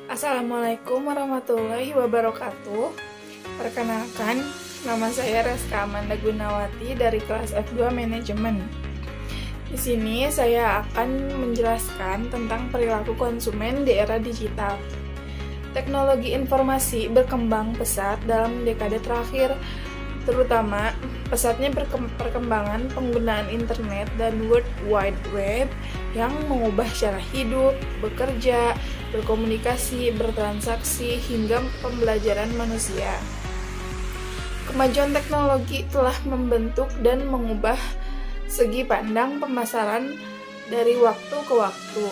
Assalamualaikum warahmatullahi wabarakatuh. Perkenalkan, nama saya Reska Amanda Gunawati dari kelas F2 Manajemen. Di sini saya akan menjelaskan tentang perilaku konsumen di era digital. Teknologi informasi berkembang pesat dalam dekade terakhir, terutama pesatnya perkembangan penggunaan internet dan World Wide Web yang mengubah cara hidup, bekerja, berkomunikasi, bertransaksi, hingga pembelajaran manusia. Kemajuan teknologi telah membentuk dan mengubah segi pandang pemasaran dari waktu ke waktu.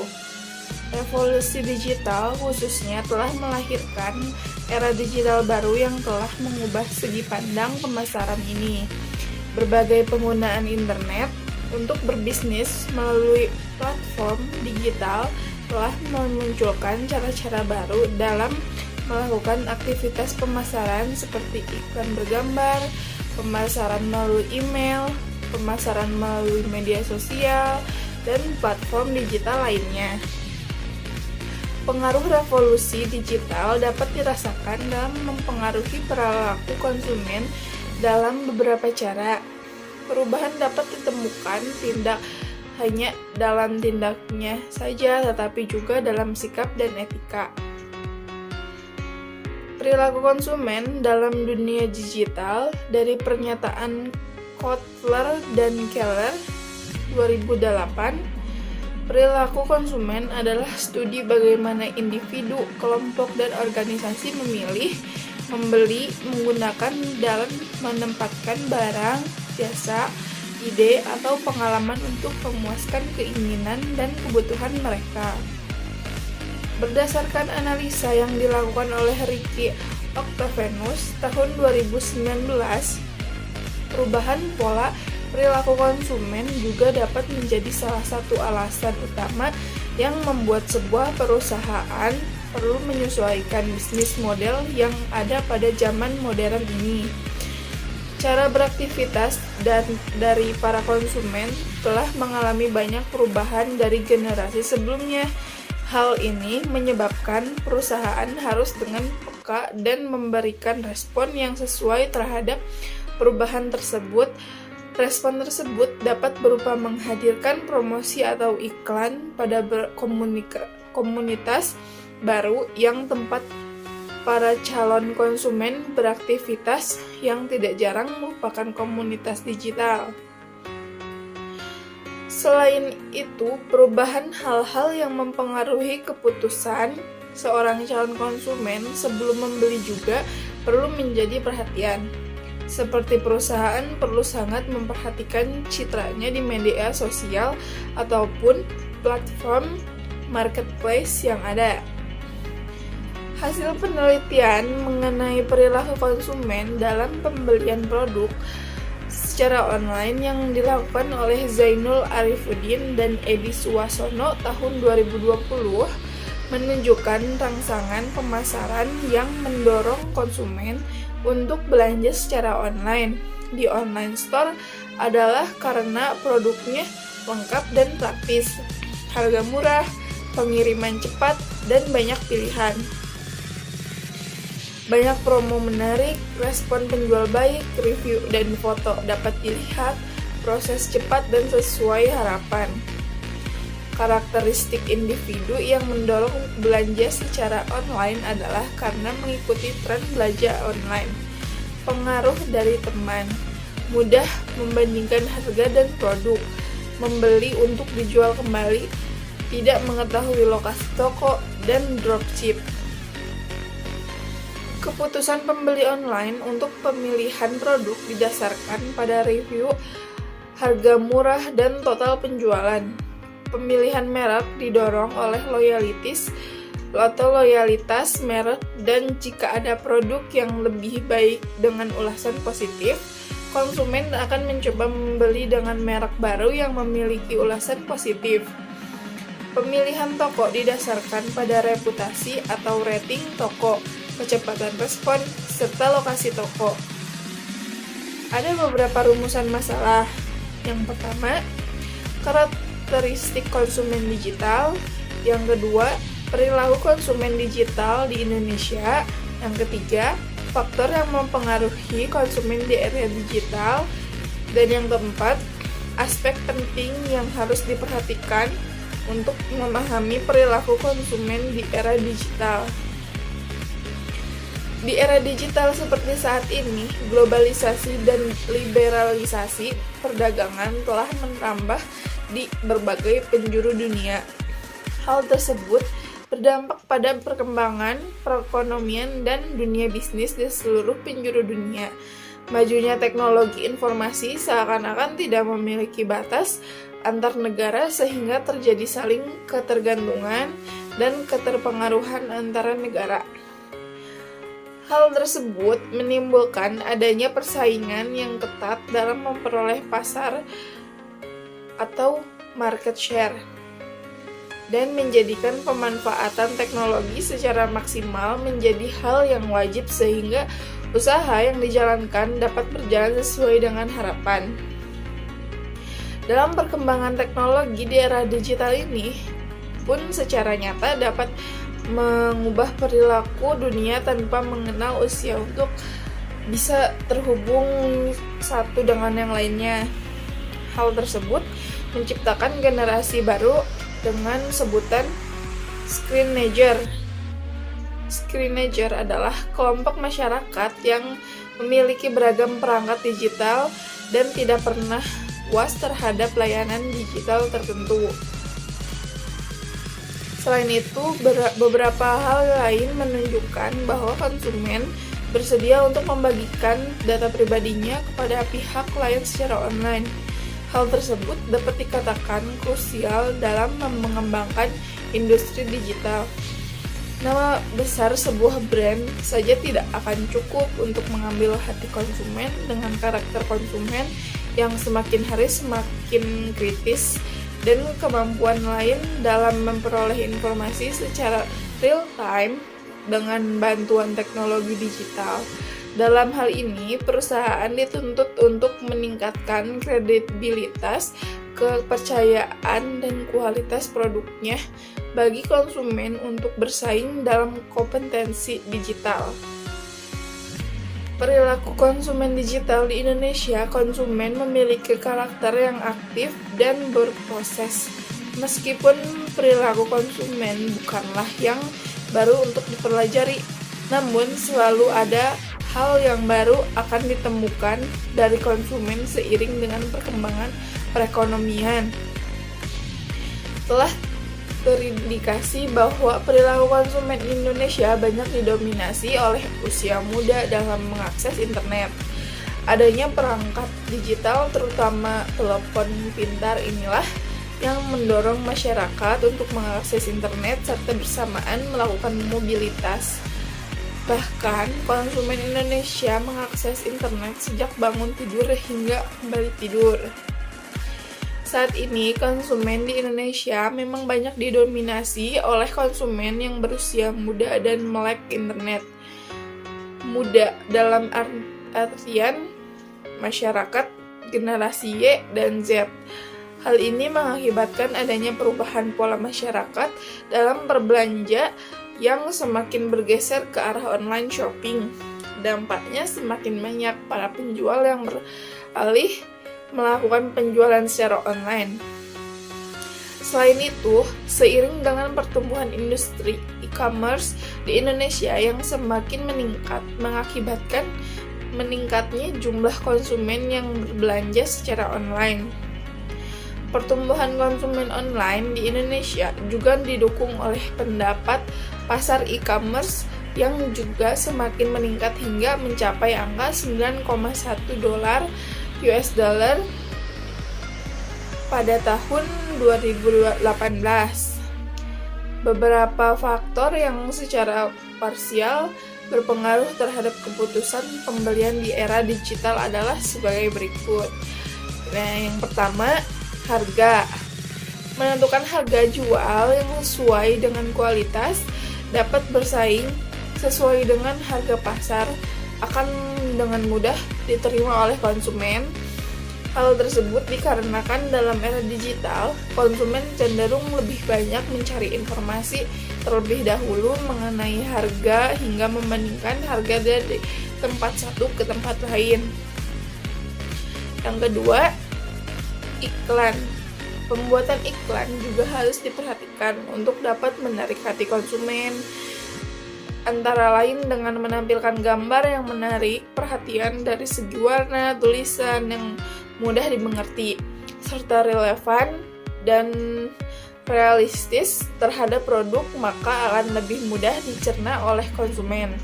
Revolusi digital khususnya telah melahirkan era digital baru yang telah mengubah segi pandang pemasaran ini. Berbagai penggunaan internet untuk berbisnis melalui platform digital telah memunculkan cara-cara baru dalam melakukan aktivitas pemasaran seperti iklan bergambar, pemasaran melalui email, pemasaran melalui media sosial, dan platform digital lainnya. Pengaruh revolusi digital dapat dirasakan dalam mempengaruhi perilaku konsumen dalam beberapa cara. Perubahan dapat ditemukan tidak hanya dalam tindaknya saja, tetapi juga dalam sikap dan etika. Perilaku konsumen dalam dunia digital dari pernyataan Kotler dan Keller 2008. Perilaku konsumen adalah studi bagaimana individu, kelompok, dan organisasi memilih, membeli, menggunakan, dalam menempatkan barang, jasa, ide, atau pengalaman untuk memuaskan keinginan dan kebutuhan mereka. Berdasarkan analisa yang dilakukan oleh Ricky Octavianus tahun 2019, perubahan pola perilaku konsumen juga dapat menjadi salah satu alasan utama yang membuat sebuah perusahaan perlu menyesuaikan bisnis model yang ada pada zaman modern ini. Cara beraktivitas dari para konsumen telah mengalami banyak perubahan dari generasi sebelumnya. Hal ini menyebabkan perusahaan harus dengan peka dan memberikan respon yang sesuai terhadap perubahan tersebut. Respon tersebut dapat berupa menghadirkan promosi atau iklan pada komunitas baru yang tempat para calon konsumen beraktivitas, yang tidak jarang merupakan komunitas digital. Selain itu, perubahan hal-hal yang mempengaruhi keputusan seorang calon konsumen sebelum membeli juga perlu menjadi perhatian. Seperti perusahaan perlu sangat memperhatikan citranya di media sosial ataupun platform marketplace yang ada. Hasil penelitian mengenai perilaku konsumen dalam pembelian produk secara online yang dilakukan oleh Zainul Arifuddin dan Edi Suwasono tahun 2020 menunjukkan rangsangan pemasaran yang mendorong konsumen untuk belanja secara online di online store adalah karena produknya lengkap dan praktis, harga murah, pengiriman cepat, dan banyak pilihan. Banyak promo menarik, respon penjual baik, review dan foto dapat dilihat, proses cepat dan sesuai harapan. Karakteristik individu yang mendorong belanja secara online adalah karena mengikuti tren belanja online. Pengaruh dari teman, mudah membandingkan harga dan produk, membeli untuk dijual kembali, tidak mengetahui lokasi toko, dan dropship. Keputusan pembeli online untuk pemilihan produk didasarkan pada review, harga murah, dan total penjualan. Pemilihan merek didorong oleh atau loyalitas merek, dan jika ada produk yang lebih baik dengan ulasan positif, konsumen akan mencoba membeli dengan merek baru yang memiliki ulasan positif. Pemilihan toko didasarkan pada reputasi atau rating toko, kecepatan respon, serta lokasi toko. Ada beberapa rumusan masalah. Yang pertama, karakteristik konsumen digital. Yang kedua, perilaku konsumen digital di Indonesia. Yang ketiga, faktor yang mempengaruhi konsumen di era digital. Dan yang keempat, aspek penting yang harus diperhatikan untuk memahami perilaku konsumen di era digital. Di era digital seperti saat ini, globalisasi dan liberalisasi perdagangan telah menambah di berbagai penjuru dunia. Hal tersebut berdampak pada perkembangan perekonomian dan dunia bisnis di seluruh penjuru dunia. Majunya teknologi informasi seakan-akan tidak memiliki batas antar negara sehingga terjadi saling ketergantungan dan keterpengaruhan antara negara. Hal tersebut menimbulkan adanya persaingan yang ketat dalam memperoleh pasar atau market share dan menjadikan pemanfaatan teknologi secara maksimal menjadi hal yang wajib sehingga usaha yang dijalankan dapat berjalan sesuai dengan harapan. Dalam perkembangan teknologi di era digital ini pun secara nyata dapat mengubah perilaku dunia tanpa mengenal usia untuk bisa terhubung satu dengan yang lainnya. Hal tersebut menciptakan generasi baru dengan sebutan screenager. Screenager adalah kelompok masyarakat yang memiliki beragam perangkat digital dan tidak pernah puas terhadap layanan digital tertentu. Selain itu, beberapa hal lain menunjukkan bahwa konsumen bersedia untuk membagikan data pribadinya kepada pihak lain secara online. Hal tersebut dapat dikatakan krusial dalam mengembangkan industri digital. Nama besar sebuah brand saja tidak akan cukup untuk mengambil hati konsumen dengan karakter konsumen yang semakin hari semakin kritis dan kemampuan lain dalam memperoleh informasi secara real time dengan bantuan teknologi digital. Dalam hal ini, perusahaan dituntut untuk meningkatkan kredibilitas, kepercayaan, dan kualitas produknya bagi konsumen untuk bersaing dalam kompetensi digital. Perilaku konsumen digital di Indonesia, konsumen memiliki karakter yang aktif dan berproses. Meskipun perilaku konsumen bukanlah yang baru untuk dipelajari, namun selalu ada hal yang baru akan ditemukan dari konsumen seiring dengan perkembangan perekonomian. Telah terindikasi bahwa perilaku konsumen Indonesia banyak didominasi oleh usia muda dalam mengakses internet. Adanya perangkat digital, terutama telepon pintar inilah yang mendorong masyarakat untuk mengakses internet serta bersamaan melakukan mobilitas. Bahkan, konsumen Indonesia mengakses internet sejak bangun tidur hingga kembali tidur. Saat ini, konsumen di Indonesia memang banyak didominasi oleh konsumen yang berusia muda dan melek internet. Muda dalam artian masyarakat generasi Y dan Z. Hal ini mengakibatkan adanya perubahan pola masyarakat dalam berbelanja yang semakin bergeser ke arah online shopping. Dampaknya semakin banyak para penjual yang beralih melakukan penjualan secara online. Selain itu, seiring dengan pertumbuhan industri e-commerce di Indonesia yang semakin meningkat, mengakibatkan meningkatnya jumlah konsumen yang berbelanja secara online. Pertumbuhan konsumen online di Indonesia juga didukung oleh pendapat pasar e-commerce yang juga semakin meningkat hingga mencapai angka 9,1 dolar US dollar pada tahun 2018. Beberapa faktor yang secara parsial berpengaruh terhadap keputusan pembelian di era digital adalah sebagai berikut. Nah, yang pertama, harga. Menentukan harga jual yang sesuai dengan kualitas dapat bersaing sesuai dengan harga pasar akan dengan mudah diterima oleh konsumen. Hal tersebut dikarenakan dalam era digital, konsumen cenderung lebih banyak mencari informasi terlebih dahulu mengenai harga hingga membandingkan harga dari tempat satu ke tempat lain. Yang kedua, iklan. Pembuatan iklan juga harus diperhatikan untuk dapat menarik hati konsumen, antara lain dengan menampilkan gambar yang menarik perhatian dari segi warna, tulisan yang mudah dimengerti, serta relevan dan realistis terhadap produk, maka akan lebih mudah dicerna oleh konsumen.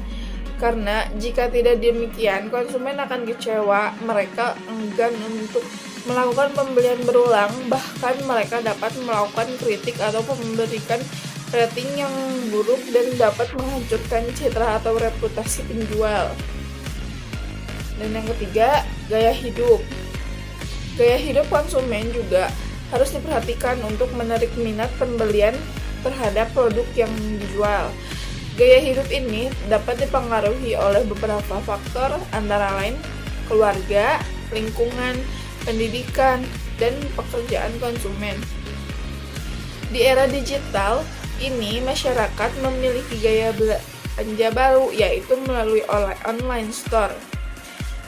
Karena jika tidak demikian, konsumen akan kecewa, mereka enggan untuk melakukan pembelian berulang, bahkan mereka dapat melakukan kritik atau memberikan rating yang buruk dan dapat menghancurkan citra atau reputasi penjual. Dan yang ketiga, gaya hidup. Gaya hidup konsumen juga harus diperhatikan untuk menarik minat pembelian terhadap produk yang dijual. Gaya hidup ini dapat dipengaruhi oleh beberapa faktor, antara lain keluarga, lingkungan, pendidikan, dan pekerjaan konsumen. Di era digital ini, masyarakat memiliki gaya belanja baru, yaitu melalui online store.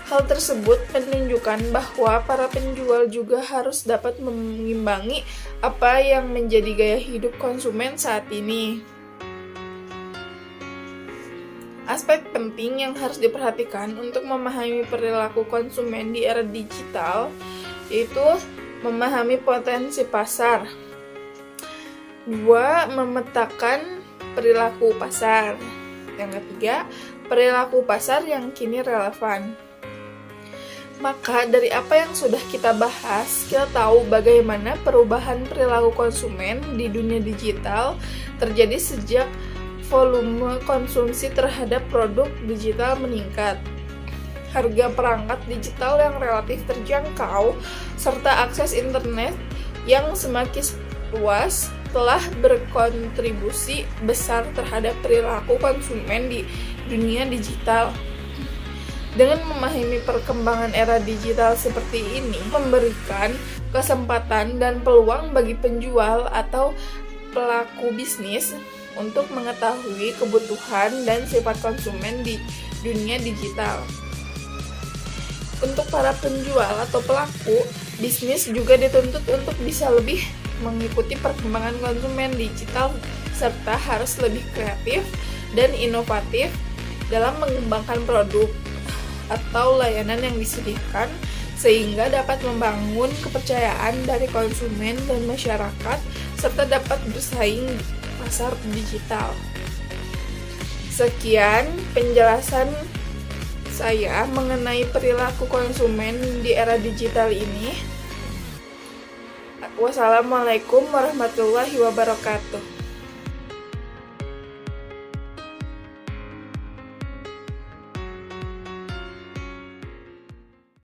Hal tersebut menunjukkan bahwa para penjual juga harus dapat mengimbangi apa yang menjadi gaya hidup konsumen saat ini. Aspek penting yang harus diperhatikan untuk memahami perilaku konsumen di era digital yaitu memahami potensi pasar. 2. Memetakan perilaku pasar. Yang ketiga, perilaku pasar yang kini relevan. Maka dari apa yang sudah kita bahas, kita tahu bagaimana perubahan perilaku konsumen di dunia digital terjadi sejak volume konsumsi terhadap produk digital meningkat, harga perangkat digital yang relatif terjangkau, serta akses internet yang semakin luas telah berkontribusi besar terhadap perilaku konsumen di dunia digital. Dengan memahami perkembangan era digital seperti ini, memberikan kesempatan dan peluang bagi penjual atau pelaku bisnis untuk mengetahui kebutuhan dan sifat konsumen di dunia digital. Untuk para penjual atau pelaku bisnis juga dituntut untuk bisa lebih mengikuti perkembangan konsumen digital serta harus lebih kreatif dan inovatif dalam mengembangkan produk atau layanan yang disediakan sehingga dapat membangun kepercayaan dari konsumen dan masyarakat serta dapat bersaing di pasar digital. Sekian penjelasan saya mengenai perilaku konsumen di era digital ini. Wassalamualaikum warahmatullahi wabarakatuh.